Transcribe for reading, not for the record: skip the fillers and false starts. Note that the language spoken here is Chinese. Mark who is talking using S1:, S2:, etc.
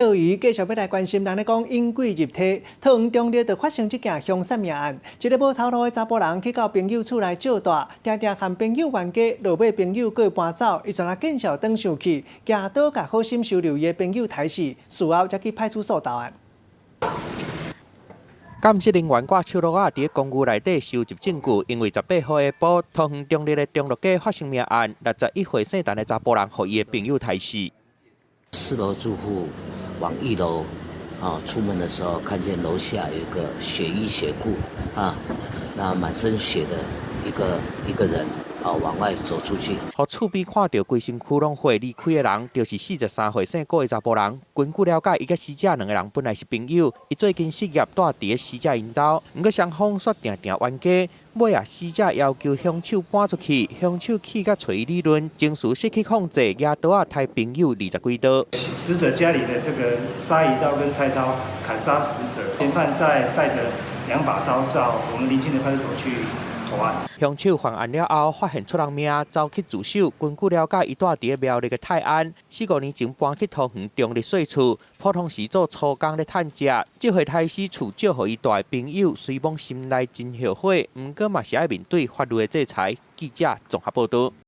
S1: 钓鱼继续要来关心，人咧讲因鬼入体，桃园中立就发生这件凶杀命案。一个无头路的查甫人去到朋友厝来借大，定定和朋友冤家，落尾朋友过搬走，伊就来见笑转生气，行倒甲好心收留伊的朋友抬死，事后才去派出所投案。
S2: 监视人员挂手录仔伫公寓内底收集证据，因为18号下晡，桃园中立的中路街发生命案，61岁姓陈的查甫人，予伊的朋友抬死。
S3: 4楼住户往1楼，出门的时候看见楼下有一个血衣血裤，那满身血的一个人，往外走出去。
S2: 互厝边看到规身躯拢血离开的人，就是43岁姓郭的查甫人。根据了解，伊甲死者2个人本来是朋友，伊最近失业，住伫死者因兜。不过双方煞定定冤家，尾死者要求凶手搬出去，凶手气甲找伊理论，情绪失去控制，拿刀杀朋友20几刀。
S4: 死者家里的这个杀鱼刀跟菜刀砍杀死者，嫌犯再带着2把刀到我们邻近的派出所去投案。
S2: 凶手犯案了后，发现出人命，走去自首。根据了解，伊住伫苗栗的泰安，4、5年前搬去桃园中立细厝，普通时做粗工咧趁食。这回太师厝借予伊大的朋友，虽讲心内真后悔，毋过嘛是爱面对法律的制裁。记者综合报道。